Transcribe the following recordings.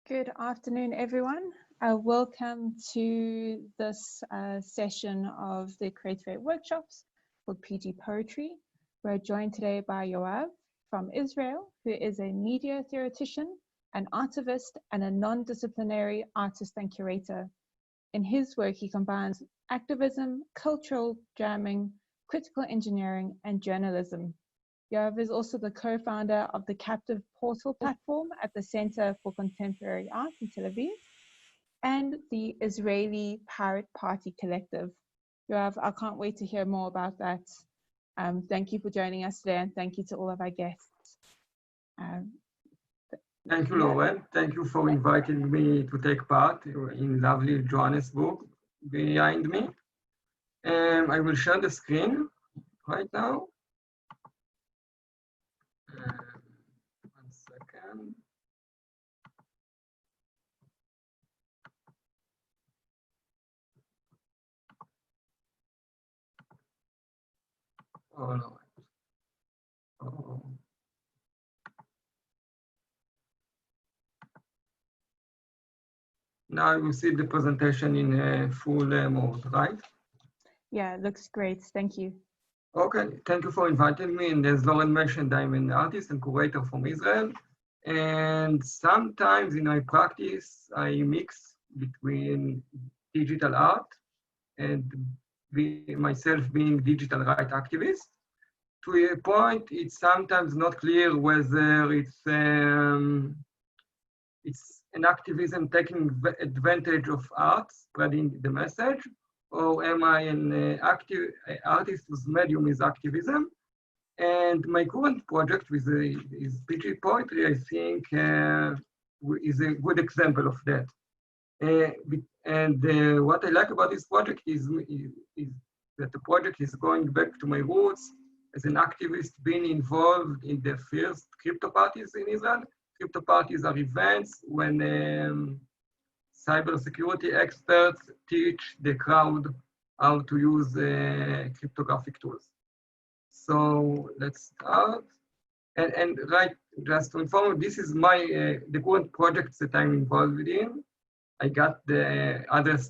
Good afternoon, everyone. Welcome to this session of the Creative Workshops for PGPoetry. We're joined today by Yoav from Israel, who is a media theoretician, an artivist, and a non-disciplinary artist and curator. In his work, he combines activism, cultural jamming, critical engineering, and journalism. Yoav is also the co-founder of the Captive Portal platform at the Center for Contemporary Art in Tel Aviv and the Israeli Pirate Party Collective. Yoav, I can't wait to hear more about that. Thank you for joining us today, and thank you to all of our guests. Thank you, Lauren. Thank you for inviting me to take part in lovely Johannesburg behind me. I will share the screen right now. One second. Oh no. Oh. Now you see the presentation in full mode, right? Yeah, it looks great. Thank you. Okay, thank you for inviting me. And as Lauren mentioned, I'm an artist and curator from Israel. And sometimes in my practice, I mix between digital art and myself being digital rights activist. To a point, it's sometimes not clear whether it's an activism taking advantage of art, spreading the message, or am I an artist whose medium is activism? And my current project with is PGPoetry, I think, is a good example of that. What I like about this project is that the project is going back to my roots as an activist being involved in the first crypto parties in Israel. Crypto parties are events when cybersecurity experts teach the crowd how to use cryptographic tools. So let's start. And right, just to inform you, this is my the current projects that I'm involved in. I got the address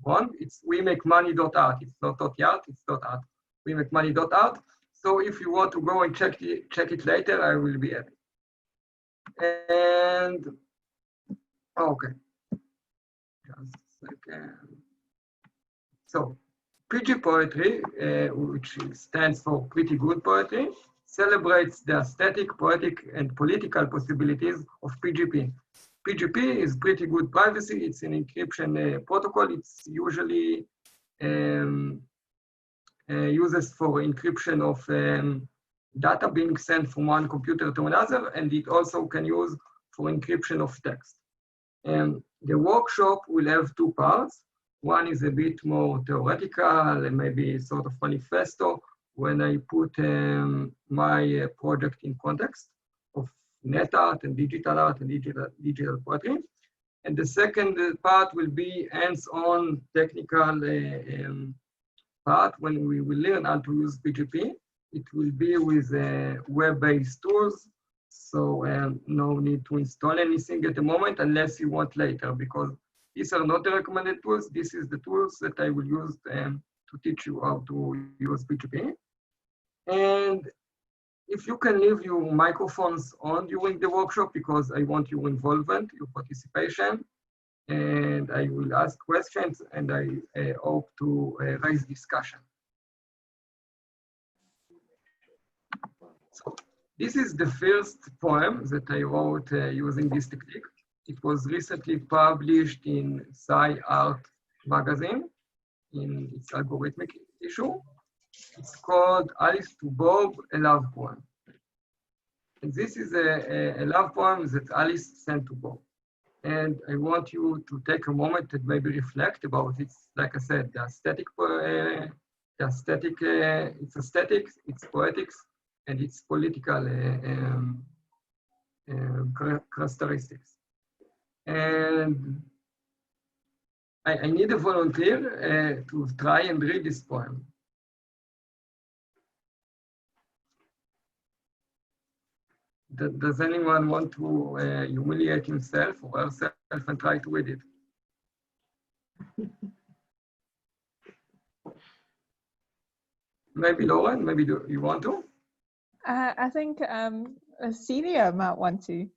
one. It's weMakeMoney.art. It's not .art. It's .art. weMakeMoney.art. So if you want to go and check it later, I will be happy. And okay, just a second. So PGPoetry, which stands for Pretty Good Poetry, celebrates the aesthetic, poetic, and political possibilities of PGP. PGP is pretty good privacy. It's an encryption protocol. It's usually uses for encryption of data being sent from one computer to another, and it also can use for encryption of text. The workshop will have two parts. One is a bit more theoretical and maybe sort of manifesto when I put my project in context of net art and digital art and digital poetry. And the second part will be hands-on technical part when we will learn how to use PGP. It will be with web-based tools. So no need to install anything at the moment unless you want later, because these are not the recommended tools. This is the tools that I will use to teach you how to use PGP. And if you can leave your microphones on during the workshop, because I want your involvement, your participation, and I will ask questions, and I hope to raise discussion. So this is the first poem that I wrote using this technique. It was recently published in SciArt magazine in its algorithmic issue. It's called Alice to Bob, a love poem. And this is a love poem that Alice sent to Bob. And I want you to take a moment and maybe reflect about it. Like I said, it's aesthetics, it's poetics, and it's political characteristics. And I need a volunteer to try and read this poem. Does anyone want to humiliate himself or herself and try to read it? Maybe Lauren, maybe you want to? I think Celia might want to.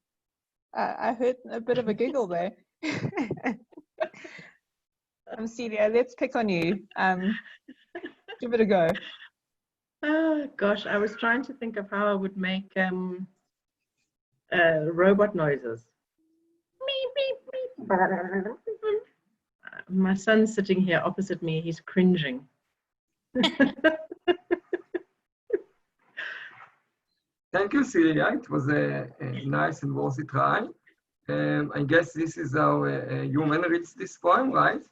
I heard a bit of a giggle there. Celia, let's pick on you. Give it a go. Oh gosh, I was trying to think of how I would make robot noises. My son's sitting here opposite me. He's cringing. Thank you, Celia. It was a nice and worthy try. I guess this is how a human reads this poem, right?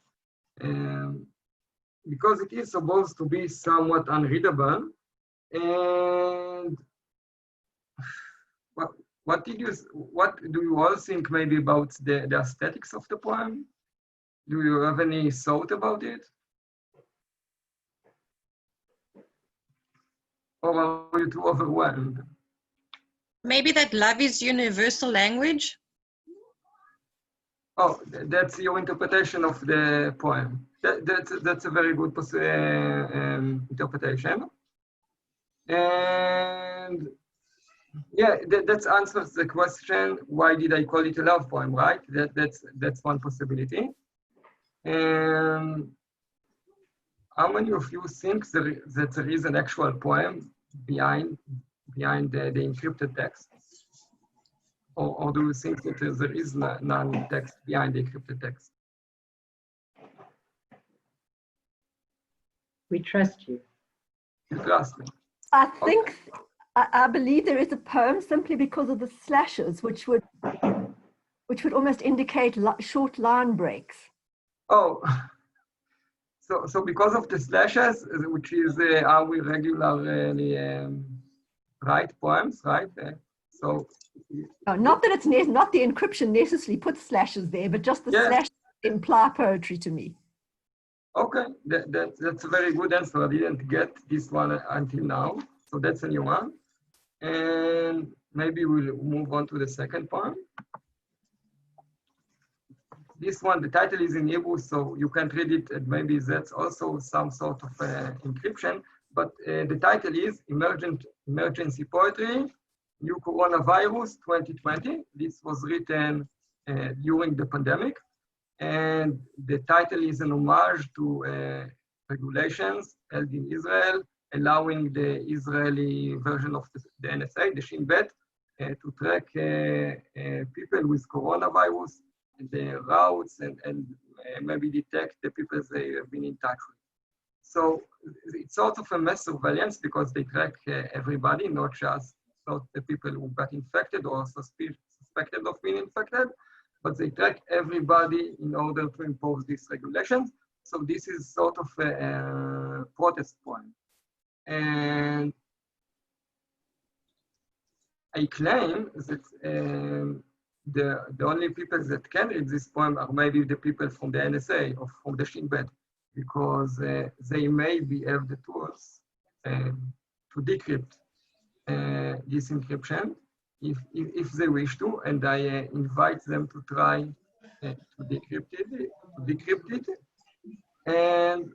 Because it is supposed to be somewhat unreadable. And what do you all think maybe about the aesthetics of the poem? Do you have any thought about it? Or are you too overwhelmed? Maybe that love is universal language? Oh, that's your interpretation of the poem. That's a very good interpretation. And yeah, that answers the question, why did I call it a love poem, right? That's one possibility. And how many of you think that there is an actual poem behind the encrypted text? Or do you think that there is none text behind the encrypted text? We trust you. You trust me. I believe there is a poem simply because of the slashes, which would almost indicate short line breaks. Oh, so because of the slashes, which is how we regularly write poems, right? So No, not that it's not the encryption necessarily puts slashes there, but just the slashes imply poetry to me. Okay, that's a very good answer. I didn't get this one until now, so that's a new one. And maybe we'll move on to the second poem. This one, the title is in Hebrew, so you can't read it, and maybe that's also some sort of encryption, but the title is Emergency Poetry, New Coronavirus 2020. This was written during the pandemic, and the title is an homage to regulations held in Israel, allowing the Israeli version of the NSA, the Shin Bet, to track people with coronavirus, the routes, and maybe detect the people they have been in touch with. So it's sort of a mass surveillance because they track everybody, not just the people who got infected or suspected of being infected, but they track everybody in order to impose these regulations. So this is sort of a protest poem. And I claim that the only people that can read this poem are maybe the people from the NSA or from the Shin Bet, because they maybe have the tools to decrypt this encryption if they wish to, and I invite them to try to decrypt it. And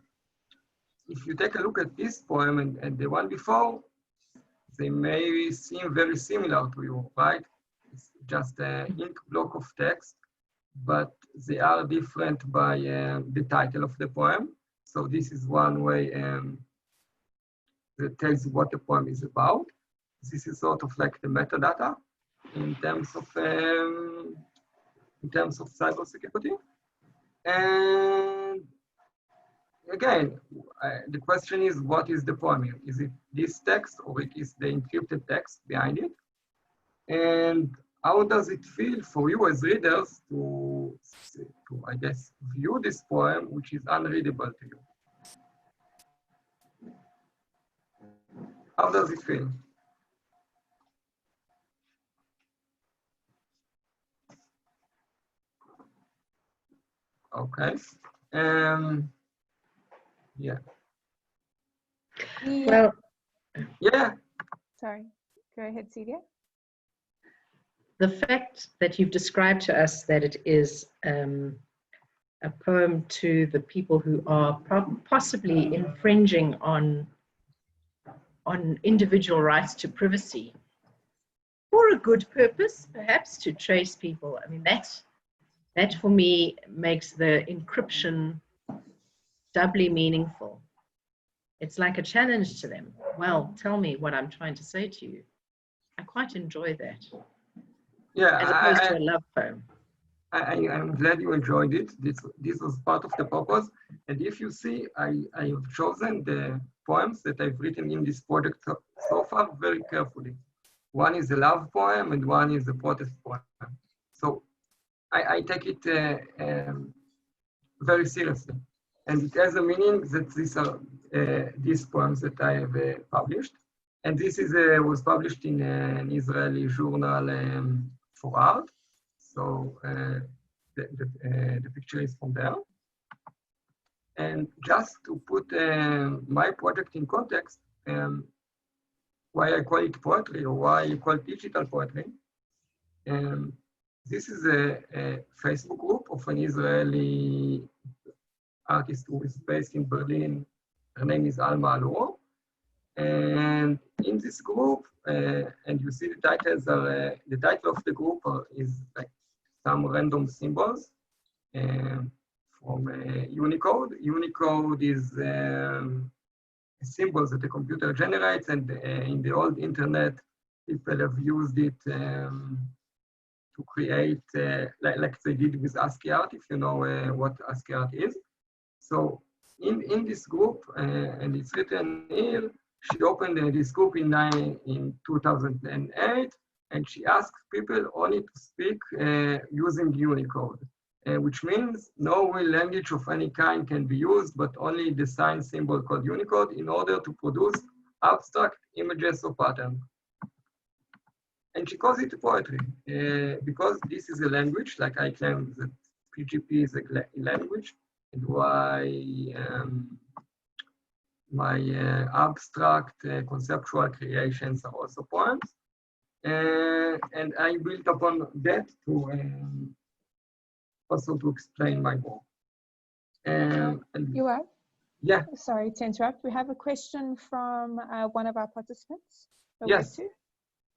if you take a look at this poem and the one before, they may seem very similar to you, right? It's just an ink block of text, but they are different by the title of the poem. So this is one way that tells you what the poem is about. This is sort of like the metadata in terms of cybersecurity. And again, the question is, what is the poem here? Is it this text or it is the encrypted text behind it? And how does it feel for you as readers to I guess, view this poem, which is unreadable to you? How does it feel? Okay. Yeah. Well, yeah. Sorry, go ahead, Celia. the fact that you've described to us that it is a poem to the people who are possibly infringing on individual rights to privacy for a good purpose, perhaps to trace people. I mean, that for me makes the encryption doubly meaningful. It's like a challenge to them. Well, tell me what I'm trying to say to you. I quite enjoy that. Yeah, as opposed to a love poem. I'm glad you enjoyed it. This was part of the purpose. And if you see, I have chosen the poems that I've written in this project so far very carefully. One is a love poem and one is a protest poem. So I take it very seriously. And it has a meaning that these are these poems that I have published. And this is was published in an Israeli journal for art. So the picture is from there. And just to put my project in context, why I call it poetry or why I call it digital poetry, this is a Facebook group of an Israeli artist who is based in Berlin. Her name is Alma Aluro. And in this group, and you see the titles are, the title of the group is like some random symbols from Unicode. Unicode is symbols that the computer generates, and in the old internet, people have used it to create, like they did with ASCII art, if you know what ASCII art is. So in this group, and it's written here, she opened this group in 2008, and she asked people only to speak using Unicode, which means no real language of any kind can be used, but only the sign symbol called Unicode in order to produce abstract images or patterns. And she calls it poetry because this is a language, like I claim that PGP is a language, and why my abstract conceptual creations are also poems. And I built upon that to also to explain my work. You are? Yeah. Sorry to interrupt. We have a question from one of our participants. Yes.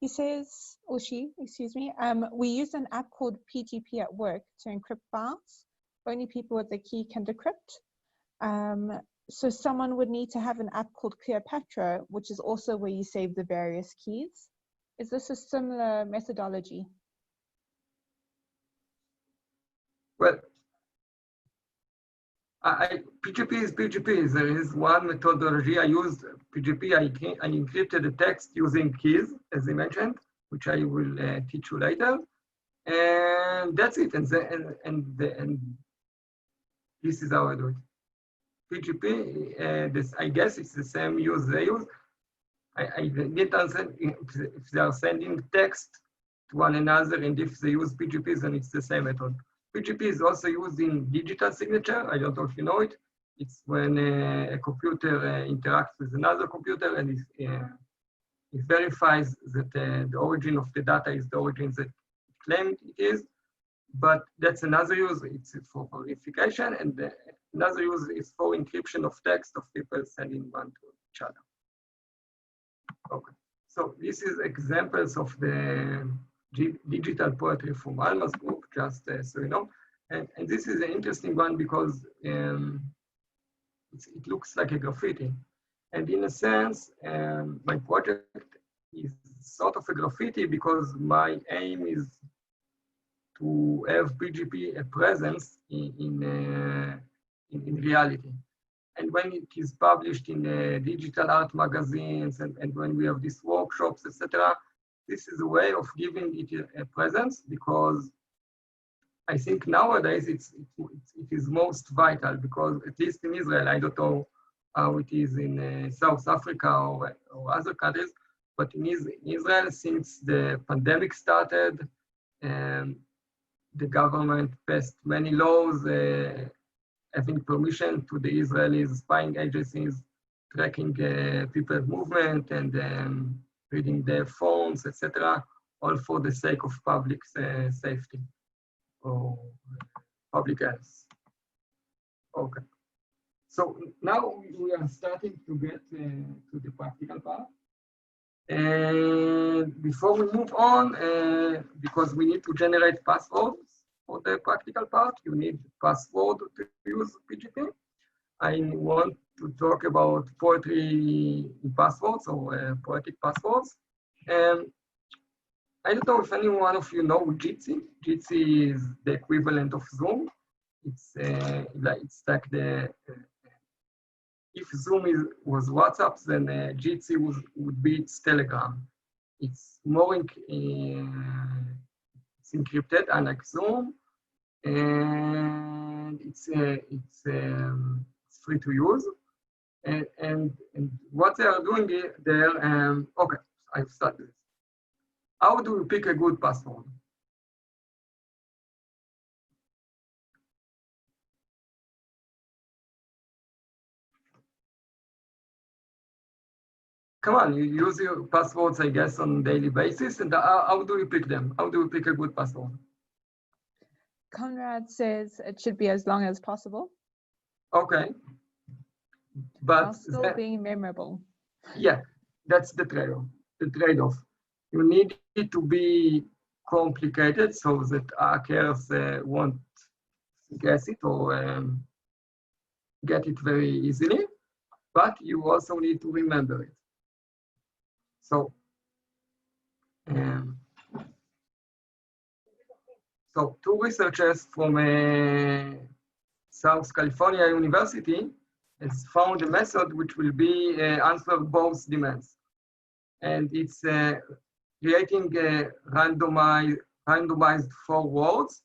He says, or she, excuse me, we use an app called PGP at work to encrypt files. Only people with the key can decrypt. So someone would need to have an app called Cleopatra, which is also where you save the various keys. Is this a similar methodology? Well, PGP is PGP. There is one methodology I used. PGP, I encrypted the text using keys, as I mentioned, which I will teach you later. And that's it. And this is how I do it. PGP, I guess it's the same use they use. I didn't understand if they are sending text to one another, and if they use PGP, then it's the same method. PGP is also used in digital signature. I don't know if you know it. It's when a computer interacts with another computer, and it verifies that the origin of the data is the origin that it claimed it is. But that's another use. It's for verification, and another use is for encryption of text of people sending one to each other. Okay, so this is examples of the digital poetry from Alma's group, just so you know. And this is an interesting one because it looks like a graffiti. And in a sense, my project is sort of a graffiti because my aim is to have PGP a presence in reality. And when it is published in digital art magazines and when we have these workshops, etc., this is a way of giving it a presence, because I think nowadays it is most vital, because at least in Israel, I don't know how it is in South Africa or other countries, but in Israel, since the pandemic started, the government passed many laws having permission to the Israeli spying agencies tracking people's movement and reading their phones, etc., all for the sake of public safety or public health. Okay. So now we are starting to get to the practical part. And before we move on, because we need to generate passwords for the practical part, you need password to use PGP. I want to talk about poetry in passwords or poetic passwords. I don't know if any one of you know Jitsi. Jitsi is the equivalent of Zoom. It's like the if Zoom was WhatsApp, then Jitsi would be its Telegram. It's more it's encrypted, unlike Zoom, and it's free to use. And what they are doing there, okay, I've started. How do we pick a good password? Come on, you use your passwords, I guess, on a daily basis. And how do you pick them? How do you pick a good password? Conrad says it should be as long as possible. Okay. But while still being memorable. Yeah, that's the trade-off. The trade-off. You need it to be complicated so that hackers won't guess it or get it very easily, but you also need to remember it. So, two researchers from South California University has found a method which will be answer both demands. And it's creating randomized 4 words.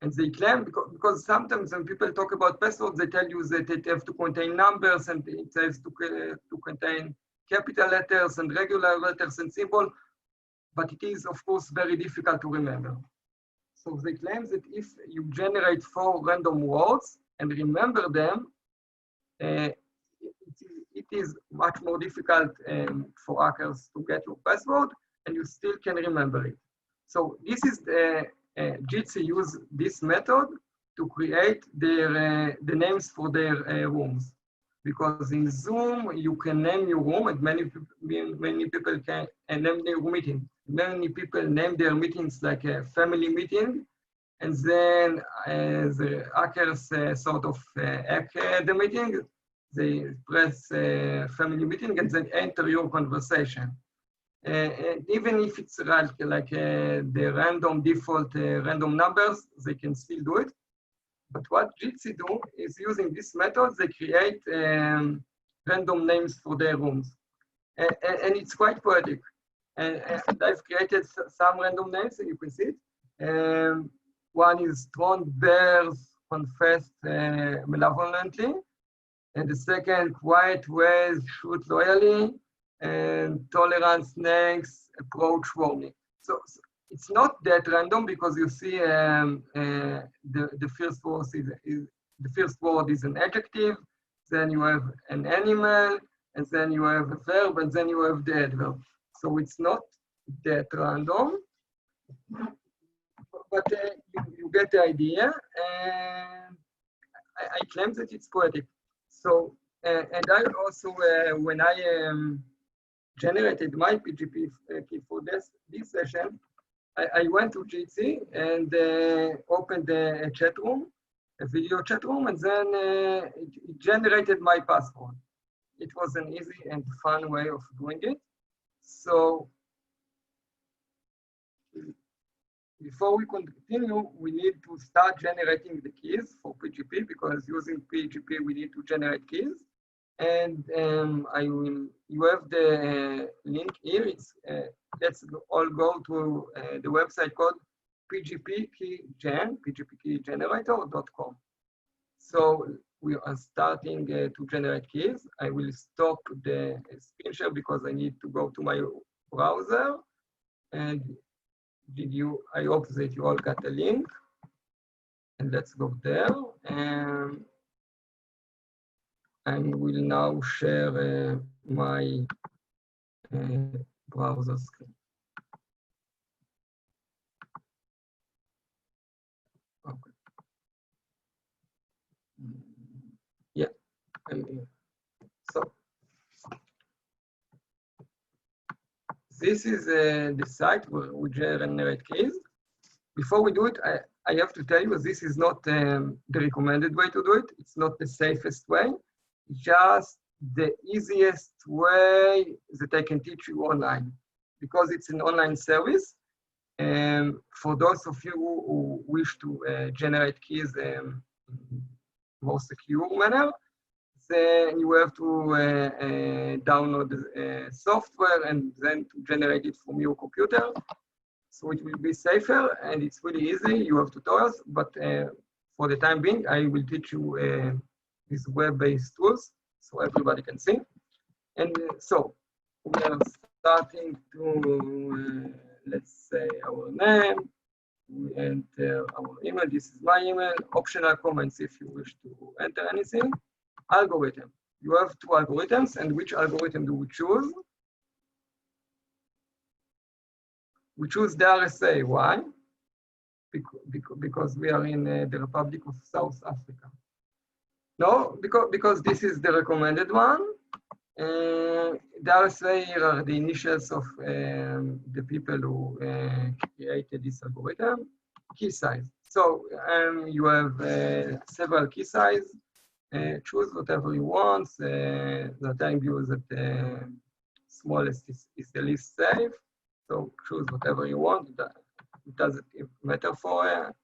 And they claim, because sometimes when people talk about passwords, they tell you that it have to contain numbers and it has to contain capital letters and regular letters and symbols, but it is, of course, very difficult to remember. So they claim that if you generate 4 random words and remember them, it is much more difficult for hackers to get your password, and you still can remember it. So this is the Jitsi use this method to create their the names for their rooms, because in Zoom you can name your room, and many people can name their meeting. Many people name their meetings like a family meeting, and then the hackers sort of hack the meeting. They press family meeting and then enter your conversation. Even if it's like the random default random numbers, they can still do it. But what Jitsi do is using this method, they create random names for their rooms. And it's quite poetic. And I've created some random names, and you can see it. One is strong bears confessed malevolently. And the second, quiet ways shoot loyally, and tolerant snakes approach warmly. So it's not that random, because you see the first word is an adjective, then you have an animal, and then you have a verb, and then you have the adverb. So it's not that random, but you get the idea, and I claim that it's poetic. So, and I also, when I generated my PGP key for this session, I went to Jitsi and opened a chat room, a video chat room, and then it generated my password. It was an easy and fun way of doing it. So, before we continue, we need to start generating the keys for PGP, because using PGP, we need to generate keys. And you have the link here. It's, let's all go to the website called pgpkeygenerator.com. So we are starting to generate keys. I will stop the screen share because I need to go to my browser. And I hope that you all got the link. And let's go there. And I will now share my browser screen. And so this is the site where we generate keys. Before we do it, I have to tell you this is not the recommended way to do it. It's not the safest way. It's just the easiest way that I can teach you online, because it's an online service. For those of you who wish to generate keys in more secure manner, then you have to download the software and then to generate it from your computer. So it will be safer and it's really easy. You have tutorials, but for the time being, I will teach you these web-based tools so everybody can see. And so we are starting to, let's say, our name. We enter our email. This is my email. Optional comments if you wish to enter anything. Algorithm. You have two algorithms, and which algorithm do we choose? We choose the RSA. Why? Because we are in the Republic of South Africa. No, because this is the recommended one. The RSA here are the initials of the people who created this algorithm. Key size. So you have several key size. Choose whatever you want. The time view that the smallest is the least safe. So choose whatever you want. It doesn't matter for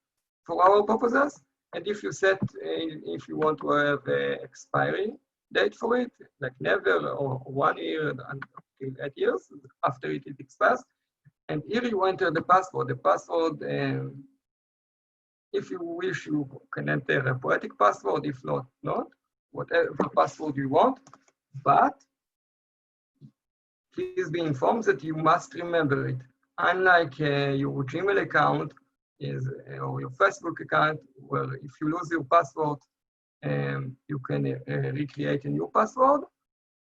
our purposes. And if you set, if you want to have an expiry date for it, like never or 1 year until 8 years after it expires. And here you enter the password. The password, if you wish, you can enter a poetic password. If not, whatever password you want. But please be informed that you must remember it. Unlike your Gmail account or your Facebook account, where if you lose your password, you can recreate a new password.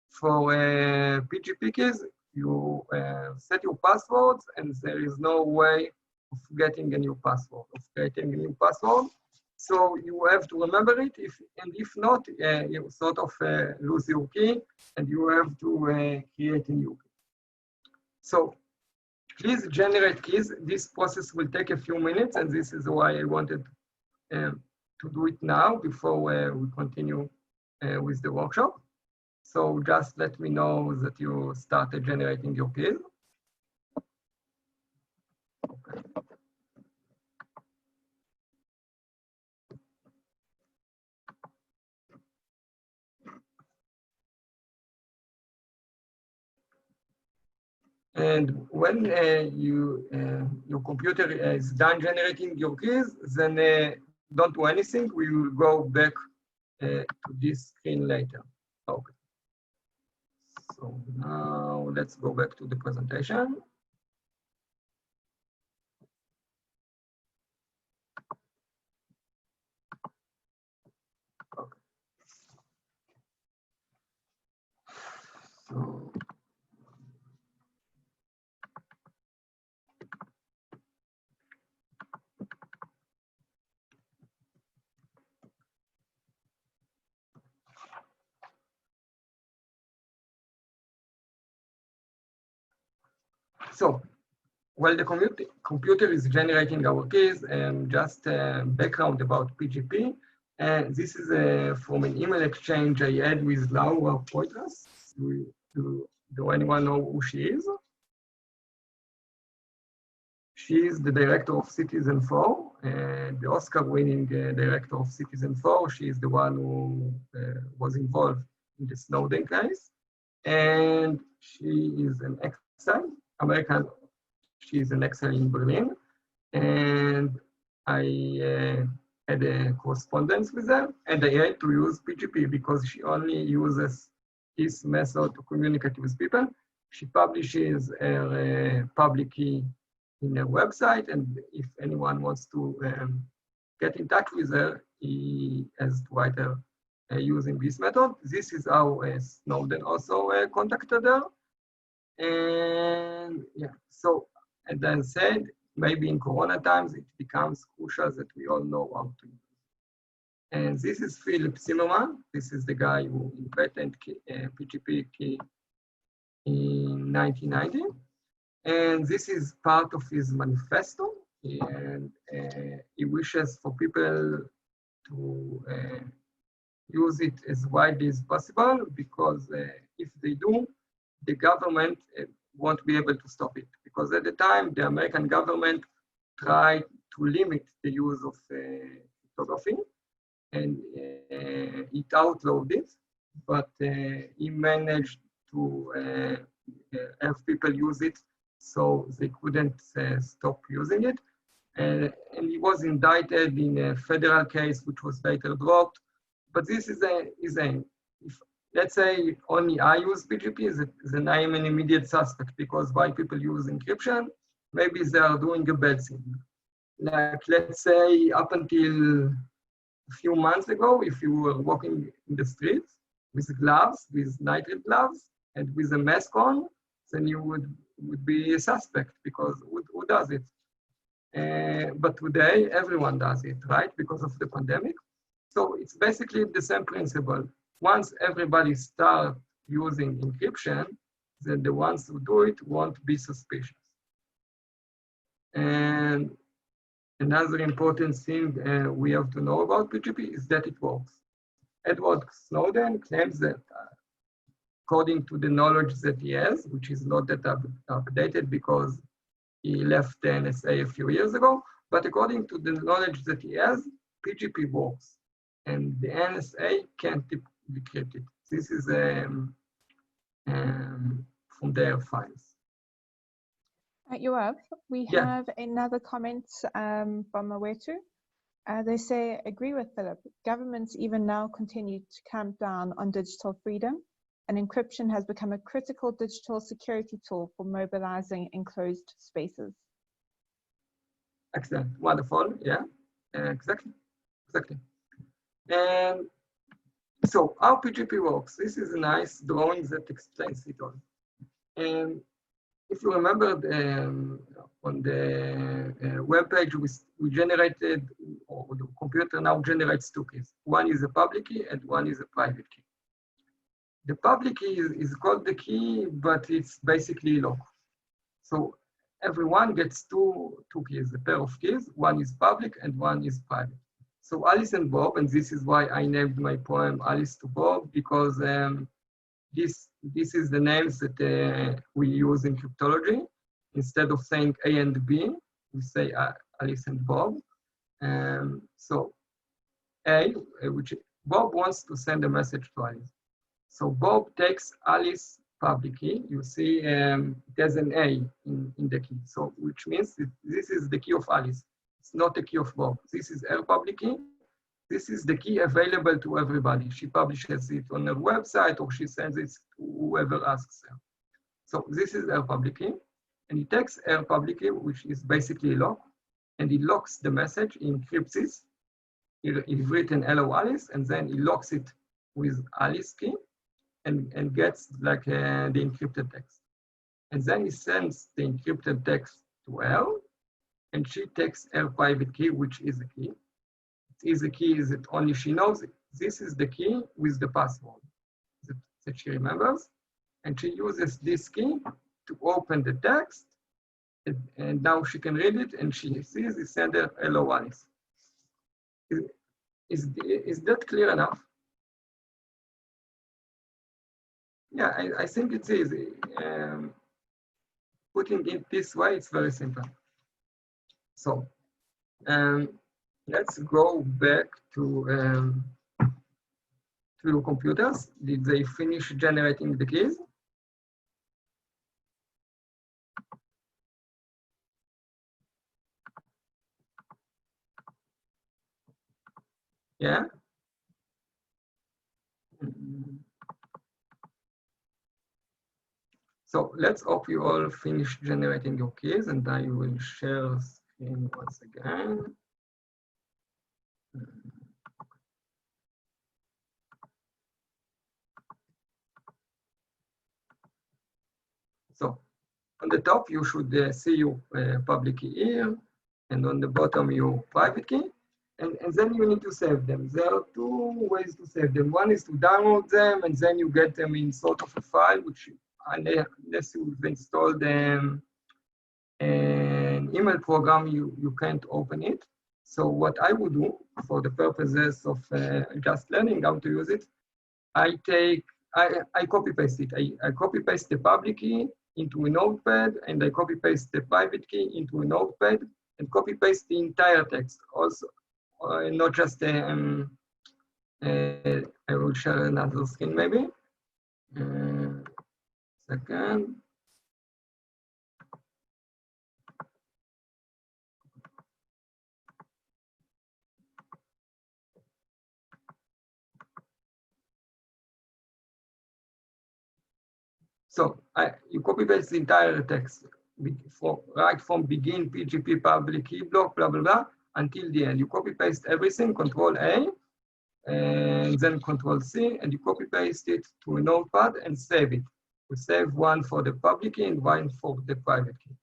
For PGP keys, you set your passwords, and there is no way of getting a new password, of creating a new password. So you have to remember it, if not, you sort of lose your key, and you have to create a new key. So please generate keys. This process will take a few minutes, and this is why I wanted to do it now before we continue with the workshop. So just let me know that you started generating your keys. Okay. And when your computer is done generating your keys, then don't do anything. We will go back to this screen later. Okay. So now let's go back to the presentation. Okay. So while the computer is generating our keys, just background about PGP. This is from an email exchange I had with Laura Poitras. Do anyone know who she is? She is the director of Citizen4, the Oscar-winning director of Citizen4. She is the one who was involved in the Snowden case. And she is an exile, American. She is an exile in Berlin. And I had a correspondence with her, and I had to use PGP because she only uses this method to communicate with people. She publishes her public key in her website, and if anyone wants to get in touch with her, he has to write her using this method. This is how Snowden also contacted her. And yeah, so as I said, maybe in Corona times, it becomes crucial that we all know how to use. And this is Philip Zimmermann. This is the guy who invented PGP key in 1990. And this is part of his manifesto. And he wishes for people to use it as widely as possible, because if they do, the government won't be able to stop it. Because at the time, the American government tried to limit the use of cryptography, and it outlawed it, but he managed to have people use it, so they couldn't stop using it. And he was indicted in a federal case, which was later dropped. But this is if let's say only I use PGP, then I am an immediate suspect, because why people use encryption? Maybe they are doing a bad thing. Like, let's say up until a few months ago, if you were walking in the streets with gloves, with nitrate gloves, and with a mask on, then you would be a suspect, because who does it? But today, everyone does it, right? Because of the pandemic. So it's basically the same principle. Once everybody starts using encryption, then the ones who do it won't be suspicious. And another important thing we have to know about PGP is that it works. Edward Snowden claims that according to the knowledge that he has, which is not that updated because he left the NSA a few years ago, but according to the knowledge that he has, PGP works, and the NSA can't decrypt it. This is from their files. Yoav, we have another comment from Mawetu. They say, agree with Philip. Governments even now continue to clamp down on digital freedom, and encryption has become a critical digital security tool for mobilizing enclosed spaces. Excellent, wonderful, yeah, exactly. And so how PGP works, this is a nice drawing that explains it all. And if you remember, on the web page, we generated, or the computer now generates two keys. One is a public key and one is a private key. The public key is called the key, but it's basically locked. So everyone gets two keys, a pair of keys. One is public and one is private. So Alice and Bob, and this is why I named my poem Alice to Bob, because this is the names that we use in cryptology. Instead of saying A and B, we say Alice and Bob. So A, which Bob wants to send a message to Alice. So Bob takes Alice public key. You see there's an A in the key. So which means this is the key of Alice. It's not the key of Bob. This is her public key. This is the key available to everybody. She publishes it on her website, or she sends it to whoever asks her. So this is her public key. And he takes her public key, which is basically a lock, and he locks the message, he encrypts it. He's written hello Alice, and then he locks it with Alice key and gets like the encrypted text. And then he sends the encrypted text to her, and she takes her private key, which is the key. It is the key that only she knows it. This is the key with the password that she remembers. And she uses this key to open the text. And now she can read it, and she sees the sender hello Alice. Is that clear enough? Yeah, I think it's easy. Putting it this way, it's very simple. So let's go back to your computers. Did they finish generating the keys? Yeah. So let's hope you all finish generating your keys, and I will share screen once again. So on the top, you should see your public key here, and on the bottom, your private key. and then you need to save them. There are two ways to save them. One is to download them, and then you get them in sort of a file, which unless you've installed an email program, you can't open it. So what I would do for the purposes of just learning how to use it, I copy paste it. I copy paste the public key into a notepad, and I copy paste the private key into a notepad, and copy paste the entire text also. Not just, I will share another screen maybe. Second. So you copy paste the entire text right from begin PGP public key block, blah, blah, blah, until the end. You copy paste everything, Control A, and then Control C, and you copy paste it to a notepad and save it. We save one for the public key and one for the private key.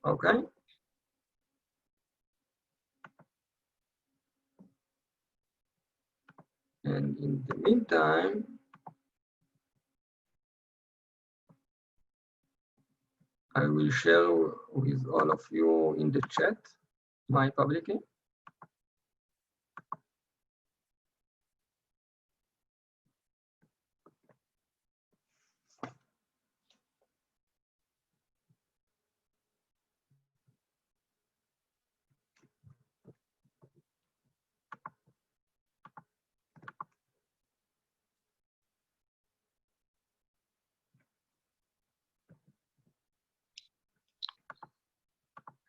Okay? And in the meantime, I will share with all of you in the chat my public key.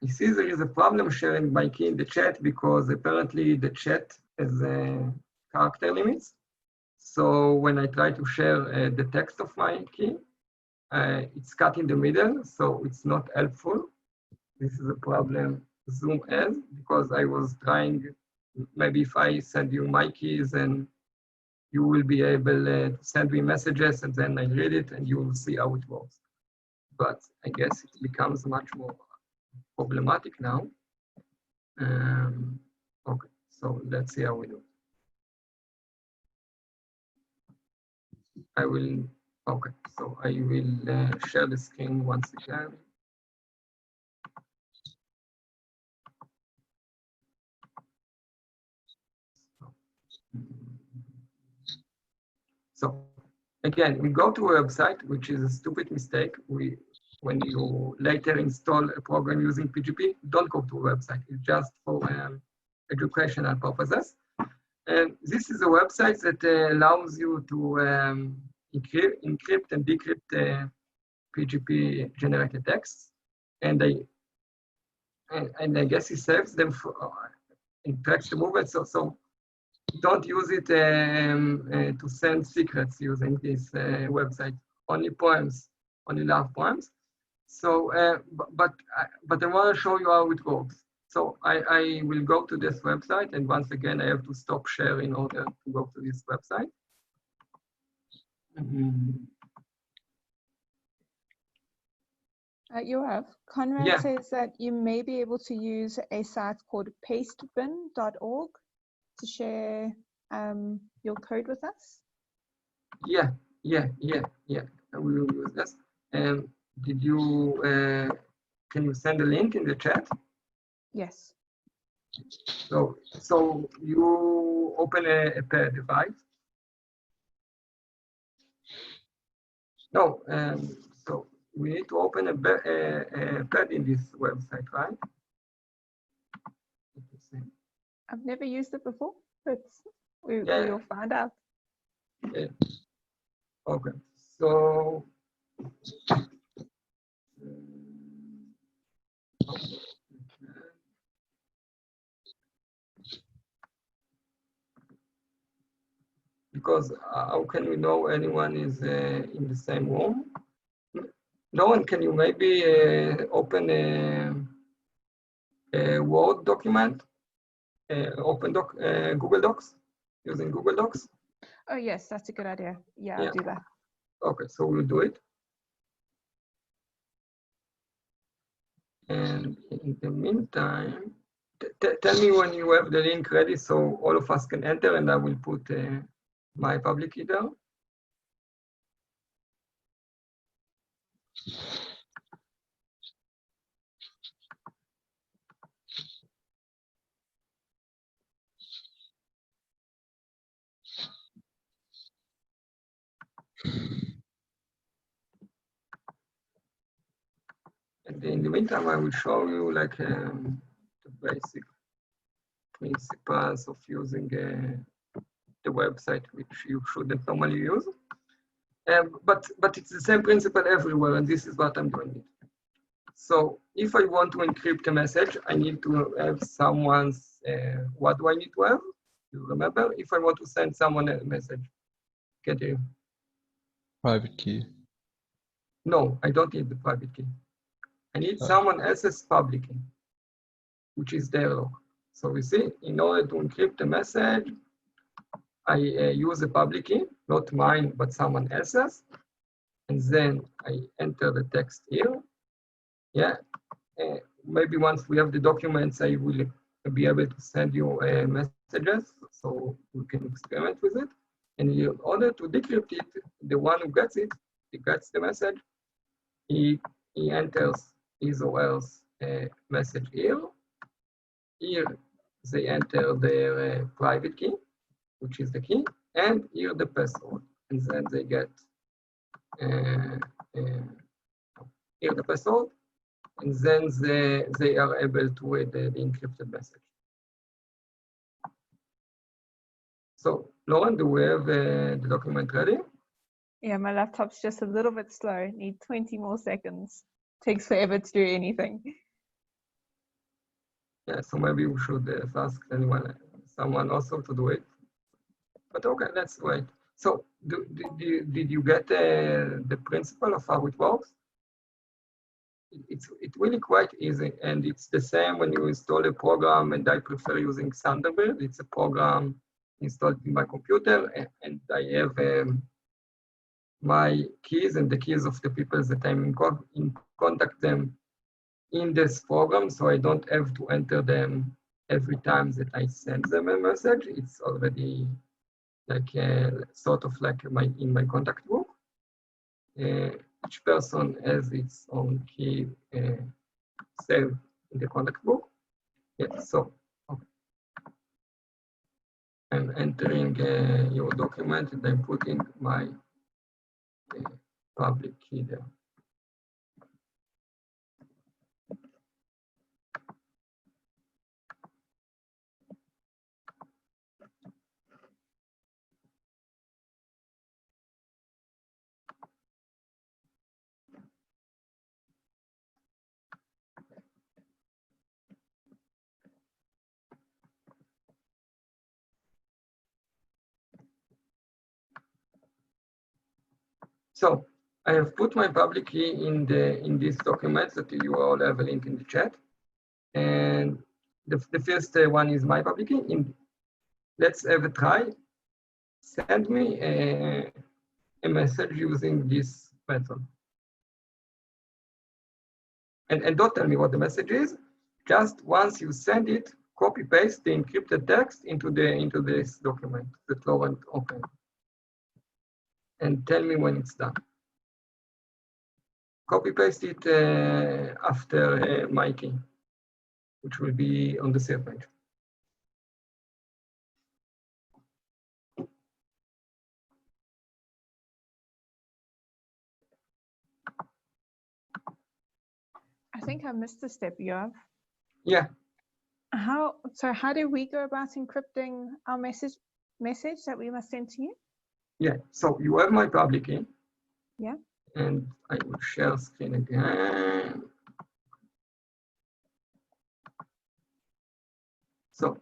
You see there is a problem sharing my key in the chat because apparently the chat has character limits. So when I try to share the text of my key, it's cut in the middle, so it's not helpful. This is a problem Zoom has because I was trying, maybe if I send you my keys and you will be able to send me messages and then I read it and you will see how it works. But I guess it becomes much more problematic now. Okay, so let's see how we do. I will, okay, so I will share the screen once again. So again, we go to a website, which is a stupid mistake. When you later install a program using PGP, don't go to a website. It's just for educational purposes. And this is a website that allows you to encrypt and decrypt PGP generated texts. And I guess it saves them and tracks the movement. So don't use it to send secrets using this website. Only poems, only love poems. So, but I want to show you how it works. So I will go to this website, and once again, I have to stop share in order to go to this website. Yoav, Conrad says that you may be able to use a site called pastebin.org to share your code with us. Yeah. I will use this. Did you, can you send a link in the chat? Yes. So you open a pad, right? No, so we need to open a pad in this website, right? I've never used it before, but we'll find out. Yeah. Okay, so because how can we know anyone is in the same room? No one, can you maybe open a Word document, Google Docs, using Google Docs? Oh yes, that's a good idea. Yeah, I'll do that. Okay, so we'll do it. And in the meantime, tell me when you have the link ready so all of us can enter, and I will put my public key there. And in the meantime, I will show you like the basic principles of using the website, which you shouldn't normally use. But it's the same principle everywhere, and this is what I'm doing it. So if I want to encrypt a message, I need to have someone's, what do I need to have? You remember? If I want to send someone a message, get you? Private key. No, I don't need the private key. I need someone else's public key, which is their log. So you see, in order to encrypt a message, I use a public key, not mine, but someone else's. And then I enter the text here. Yeah, maybe once we have the documents, I will be able to send you messages so we can experiment with it. And in order to decrypt it, the one who gets it, he gets the message, he enters his or else message here. Here they enter their private key, which is the key, and here the password. And then they get here the password, and then they are able to read the encrypted message. So, Lauren, do we have the document ready? Yeah, my laptop's just a little bit slow. Need 20 more seconds. Takes forever to do anything. Yeah, so maybe we should ask someone also to do it. But okay, let's wait. So, did you get the principle of how it works? It's really quite easy, and it's the same when you install a program, and I prefer using Thunderbird. It's a program installed in my computer, and I have my keys and the keys of the people that I'm in contact them in this program, so I don't have to enter them every time that I send them a message. It's already like sort of like in my contact book. Each person has its own key saved in the contact book. Yeah, so okay. I'm entering your document, and I'm putting my public key there. So I have put my public key in this document that you all have a link in the chat. And the first one is my public key. Let's have a try. Send me a message using this method. And don't tell me what the message is. Just once you send it, copy paste the encrypted text into this document that Lauren opened. And tell me when it's done. Copy paste it after my key, which will be on the save page. I think I missed a step, Yoav. Yeah. How do we go about encrypting our message that we must send to you? Yeah, so you have my public key. Yeah. And I will share screen again. So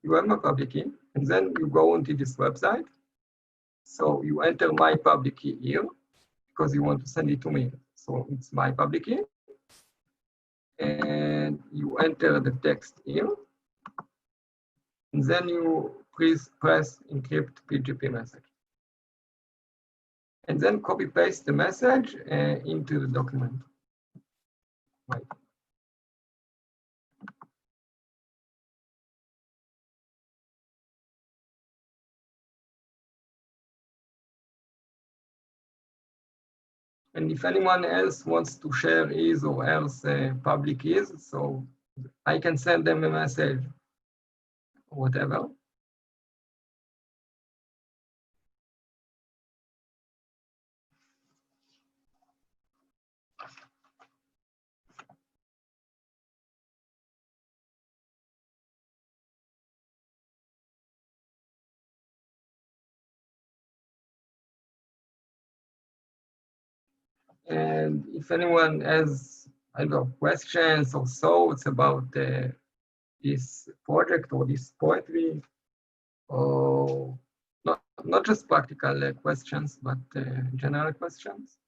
you have my public key, and then you go onto this website. So you enter my public key here because you want to send it to me. So it's my public key. And you enter the text here. And then you please press encrypt PGP message. And then copy paste the message into the document. Right. And if anyone else wants to share his or her public keys, so I can send them a message or whatever. And if anyone has, I don't know, questions or thoughts about this project or this poetry, or not just practical questions, but general questions,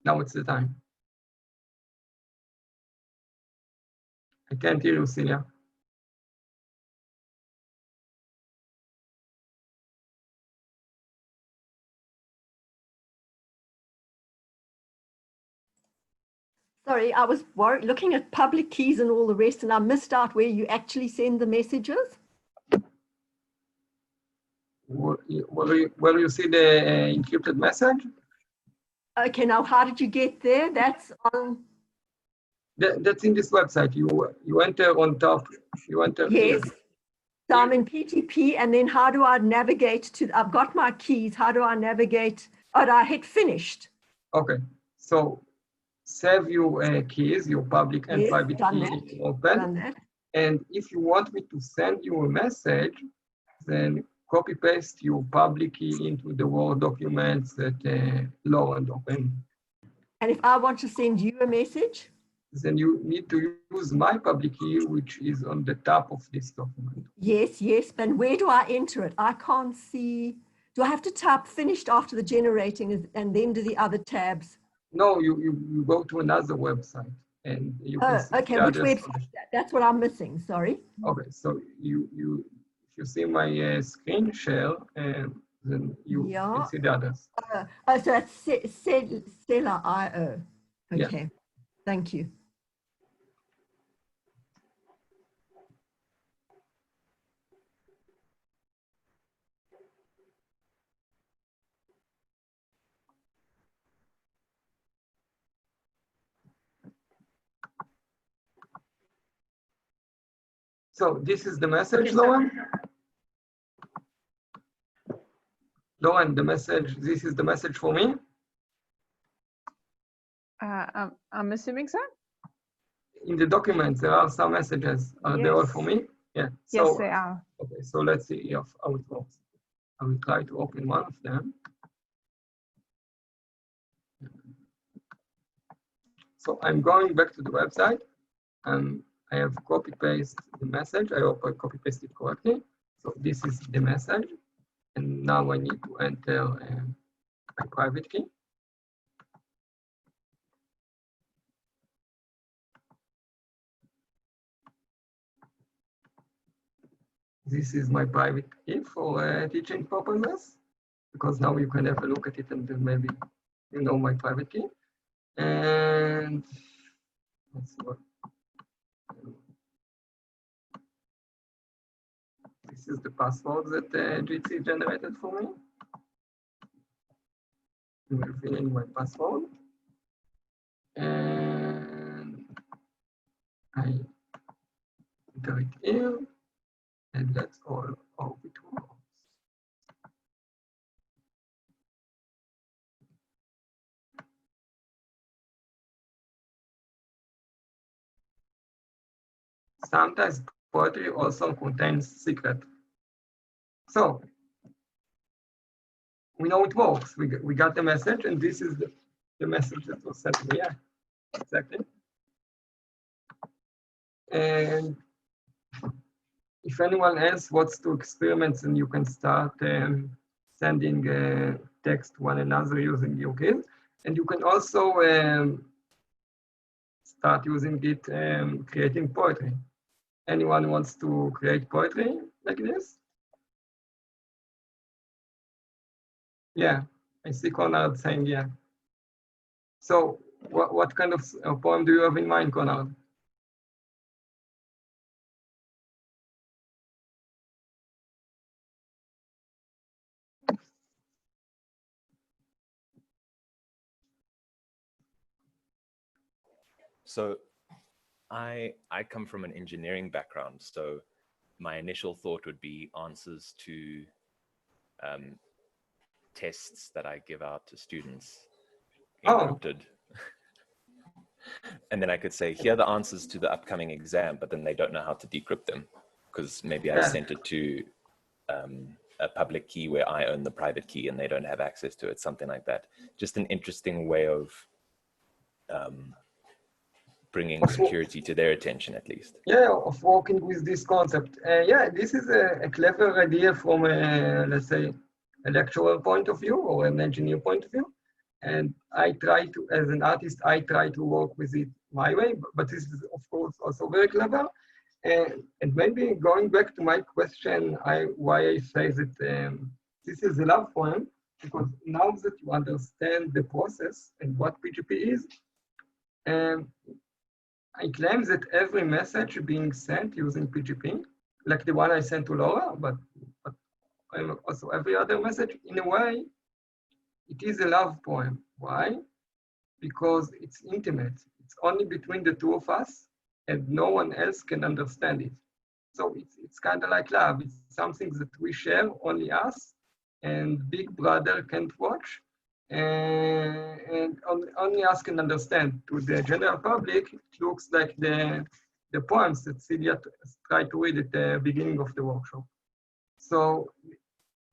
now it's the time. I can't hear you, Celia. Sorry, I was looking at public keys and all the rest, and I missed out where you actually send the messages. Where you see the encrypted message? Okay, now how did you get there? That's on. That's in this website. You enter on top. You enter here. Yes. So I'm in PGP, and then how do I navigate to? I've got my keys. How do I navigate? Oh, I hit finished. Okay. So save your keys, your public and Yes, private done key that. open. Done that. And if you want me to send you a message, then copy paste your public key into the Word documents that Lauren opened. And if I want to send you a message? Then you need to use my public key, which is on the top of this document. Yes, yes. But where do I enter it? I can't see. Do I have to type finished after the generating and then do the other tabs? No, you go to another website and you can see okay, the which address website? That's what I'm missing, sorry. Okay, so if you see my screen share, then you can see the address. So that's Stella.io. Okay, Yeah. Thank you. So this is the message, Lauren. Lauren, the message. This is the message for me. I'm assuming so. In the documents, there are some messages. Are they all for me? Yeah. So, Yes, they are. Okay, so let's see how it works. I will try to open one of them. So I'm going back to the website. I have copy paste the message. I hope I copy paste it correctly. So this is the message. And now I need to enter my private key. This is my private key for teaching purposes, because now you can have a look at it and then maybe you know my private key. And let's see what. This is the password that GC generated for me. I will fill in my password. And I enter it here. And that's all how it works. Sometimes poetry also contains secret. So we know it works. We got the message, and this is the message that was sent to me. Yeah, exactly. And if anyone else wants to experiment, then you can start sending text to one another using your keys. And you can also start using it creating poetry. Anyone wants to create poetry like this? Yeah, I see Conrad saying yeah. So what kind of poem do you have in mind, Conrad? So I come from an engineering background, so my initial thought would be answers to tests that I give out to students, encrypted. And then I could say, here are the answers to the upcoming exam, but then they don't know how to decrypt them because maybe I sent it to a public key where I own the private key and they don't have access to it, something like that. Just an interesting way of bringing security to their attention, at least. Yeah, of working with this concept. Yeah, this is a clever idea from, let's say, a lecturer point of view or an engineer point of view. And I try to, as an artist, I try to work with it my way, but this is, of course, also very clever. And maybe going back to my question, why I say that this is a love poem, because now that you understand the process and what PGP is, I claim that every message being sent using PGP, like the one I sent to Laura, but also every other message, in a way, it is a love poem. Why? Because it's intimate. It's only between the two of us, and no one else can understand it. So it's kind of like love. It's something that we share, only us, and Big Brother can't watch, and only us can understand. To the general public, it looks like the poems that Celia tried to read at the beginning of the workshop. So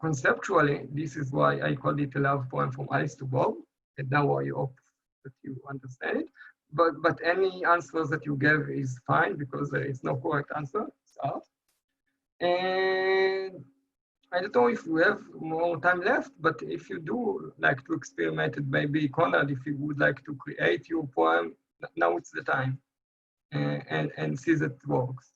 conceptually, this is why I called it a love poem from Alice to Bob, and now I hope that you understand it. But any answers that you gave is fine because there is no correct answer. It's art. And I don't know if we have more time left, but if you do like to experiment it, maybe Conrad, if you would like to create your poem, now it's the time, and see that it works.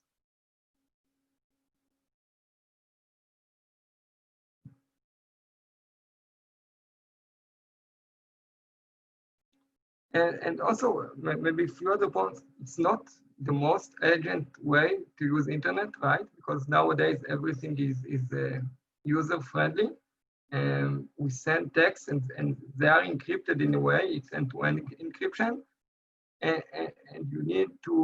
And also, maybe a few other points, it's not the most elegant way to use internet, right? Because nowadays everything is user-friendly. We send text and they are encrypted in a way, it's end-to-end encryption. And you need to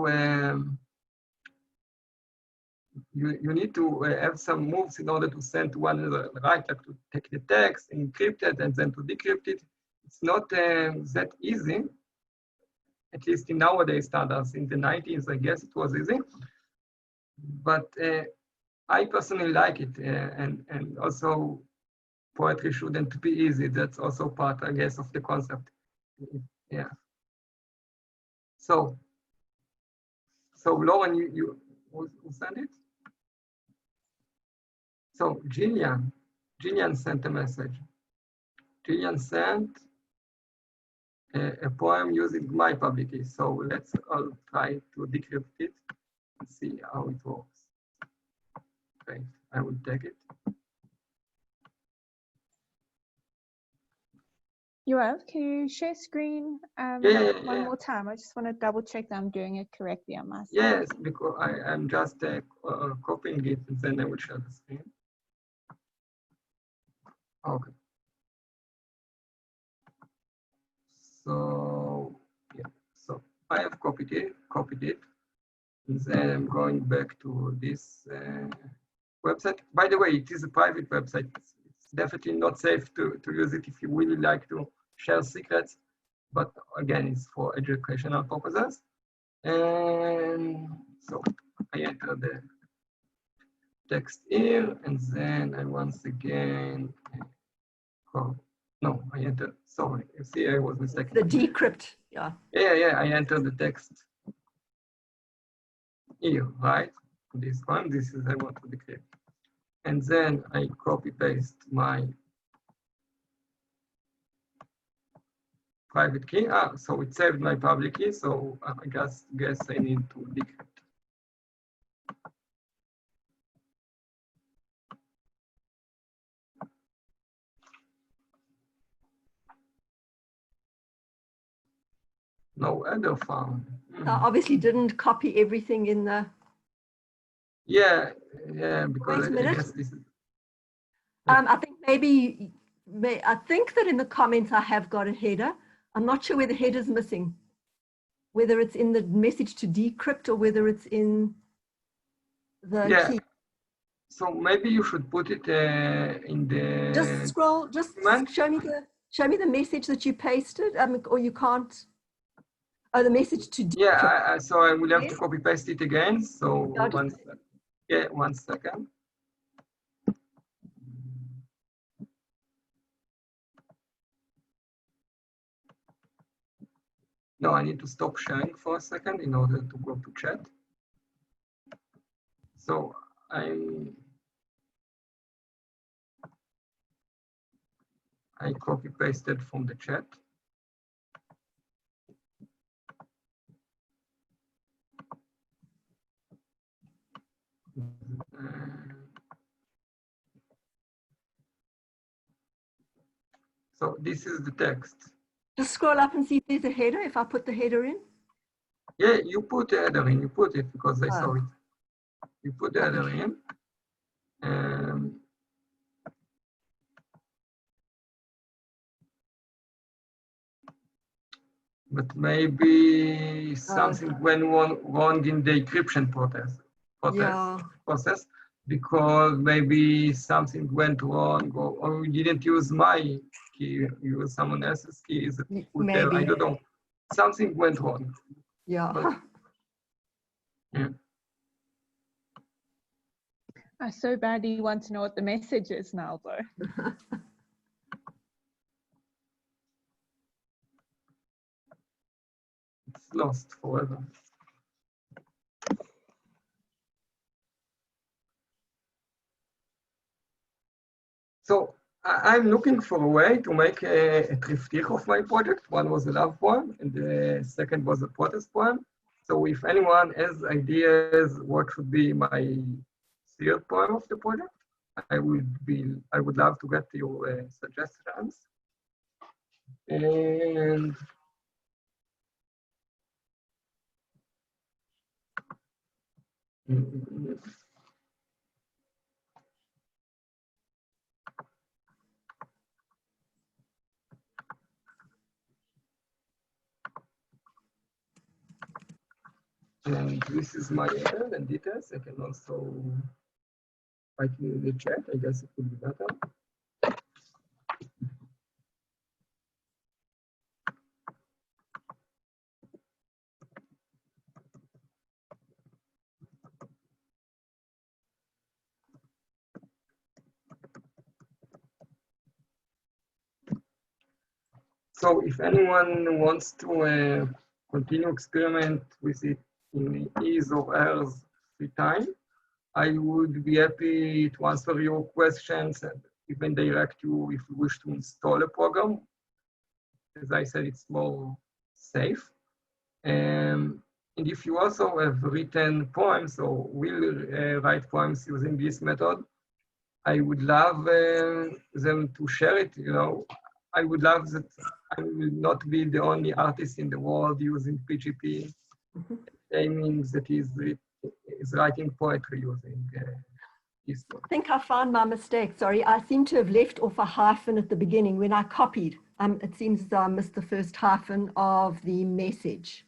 you need to have some moves in order to send to one another, right? Like to take the text, encrypt it, and then to decrypt it. It's not that easy. At least in nowadays standards. In the 90s, I guess it was easy. But I personally like it. And also, poetry shouldn't be easy. That's also part, I guess, of the concept. Yeah. So Lauren, you sent it? So Gillian sent a message. Gillian sent a poem using my public key. So let's all try to decrypt it and see how it works. Okay, I will take it. Yoav, can you share screen one more time? I just want to double check that I'm doing it correctly on my side. Yes, because I'm just copying it and then I will share the screen. Okay. So yeah, so I have copied it, and then I'm going back to this website. By the way, it is a private website. It's definitely not safe to use it if you really like to share secrets, but again, it's for educational purposes. And so I enter the text here, and then I once again I enter, sorry, you see I was mistaken. The decrypt, yeah. Yeah, I enter the text here, right? This one, this is I want to decrypt. And then I copy paste my private key. So it saved my public key, so I guess I need to decrypt. No header found. Obviously didn't copy everything in the... Yeah, because Wait a minute. I guess this is... I think I think that in the comments I have got a header. I'm not sure where the header's missing. whether it's in the message to decrypt or whether it's in the key. So maybe you should put it in the. Just scroll. Just show me the message that you pasted. Or you can't. Oh, the message to decrypt. Yeah. So I will have to copy paste it again. So one second. No, I need to stop sharing for a second in order to go to chat. So I copy pasted from the chat. So this is the text. Just scroll up and see if there's a header, if I put the header in. Yeah, you put the header in. You put it because I saw it. You put the header in. But maybe something went wrong in the encryption process, because maybe something went wrong, or you didn't use my key, you used someone else's key. Maybe. I don't know. Something went wrong. Yeah. But, yeah. I so badly want to know what the message is now, though. It's lost forever. So I'm looking for a way to make a triptych of my project. One was a love poem, and the second was a protest poem. So if anyone has ideas what should be my third poem of the project, I would love to get your suggestions. And and this is my email and details. I can also write in the chat. I guess it would be better. So if anyone wants to continue experiment with it in his or her free time, I would be happy to answer your questions and even direct you if you wish to install a program. As I said, it's more safe. And if you also have written poems or will write poems using this method, I would love them to share it. You know, I would love that I will not be the only artist in the world using PGP. Aiming that is writing poetry using this one. I think I found my mistake. Sorry, I seem to have left off a hyphen at the beginning when I copied. It seems as though I missed the first hyphen of the message.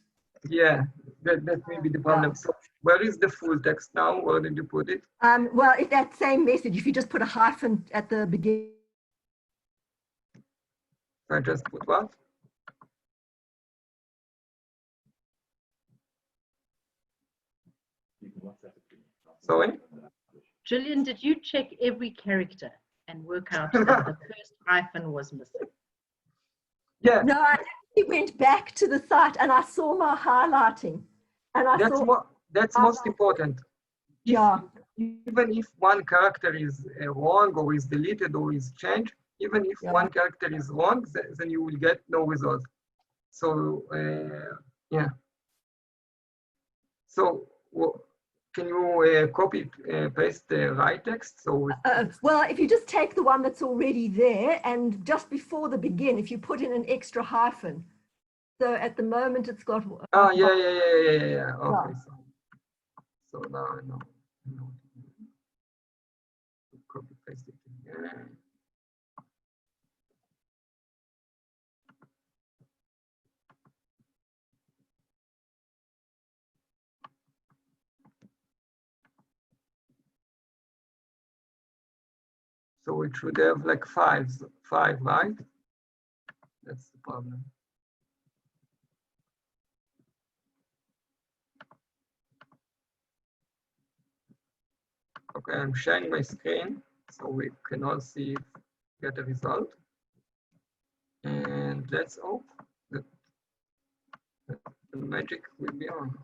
Yeah, that may be the problem. Yeah. So where is the full text now? Where did you put it? Well, it's that same message. If you just put a hyphen at the beginning. I just put what? Sorry? Gillian, did you check every character and work out that the first hyphen was missing? Yeah. No, I actually went back to the site and I saw my highlighting. And I that's most important. Even if one character is wrong or is deleted or is changed, even if one character is wrong, then you will get no result. So, yeah. So, can you copy paste the right text? So well, if you just take the one that's already there and just before the begin, if you put in an extra hyphen. So at the moment it's got. Oh, yeah. Okay. So now I know. Copy paste it again. So it should have like five, right? That's the problem. Okay, I'm sharing my screen so we can all see, get a result. And let's hope that the magic will be on.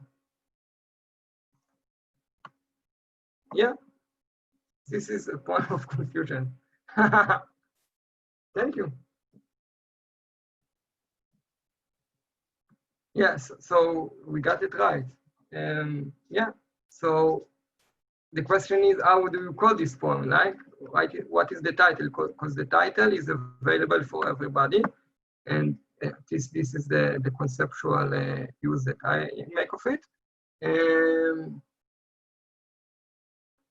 Yeah, this is a point of confusion. Thank you. Yes, so we got it right. Yeah, so the question is, how do you call this poem? Like, what is the title? Because the title is available for everybody. And this is the conceptual use that I make of it.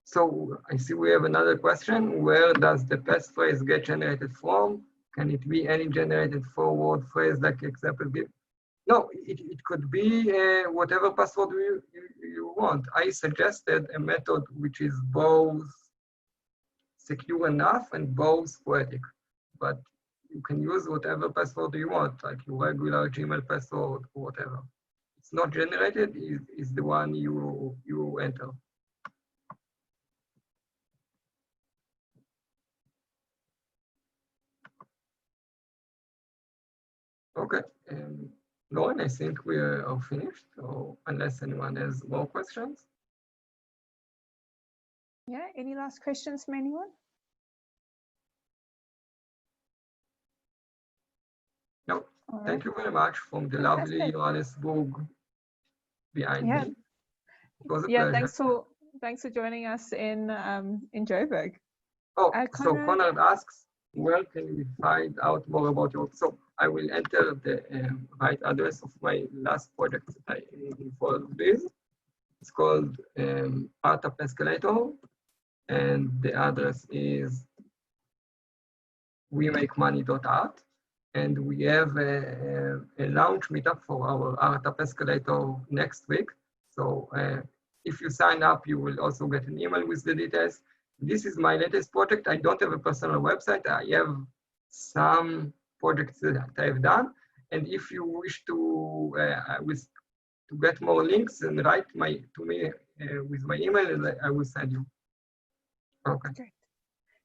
So I see we have another question. Where does the passphrase get generated from? Can it be any generated forward phrase like example give? No, it could be whatever password you want. I suggested a method which is both secure enough and both poetic, but you can use whatever password you want, like your regular Gmail password or whatever. It's not generated, is the one you enter. Okay, Lauren, I think we are finished, so unless anyone has more questions. Yeah, any last questions from anyone? No, All thank right. you very much from the lovely Fantastic. Johannesburg behind Yeah. me. It was a Yeah, pleasure. thanks for joining us in Joburg. Oh, so Conrad? Conrad asks, where can we find out more about your work? So I will enter the right address of my last project that I involved with. It's called Startup Escalator, and the address is weMakeMoney.art. And we have a launch meetup for our Startup Escalator next week. So if you sign up, you will also get an email with the details. This is my latest project. I don't have a personal website. I have some projects that I've done. And if you wish to get more links, and write to me with my email, and I will send you. Okay. Great.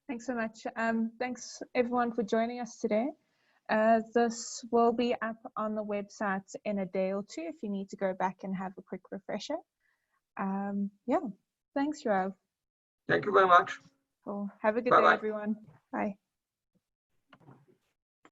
Thanks so much. Thanks everyone for joining us today. This will be up on the website in a day or two if you need to go back and have a quick refresher. Yeah, thanks, Yoav. Thank you very much. Cool. Have a good Bye-bye. day, everyone. Bye.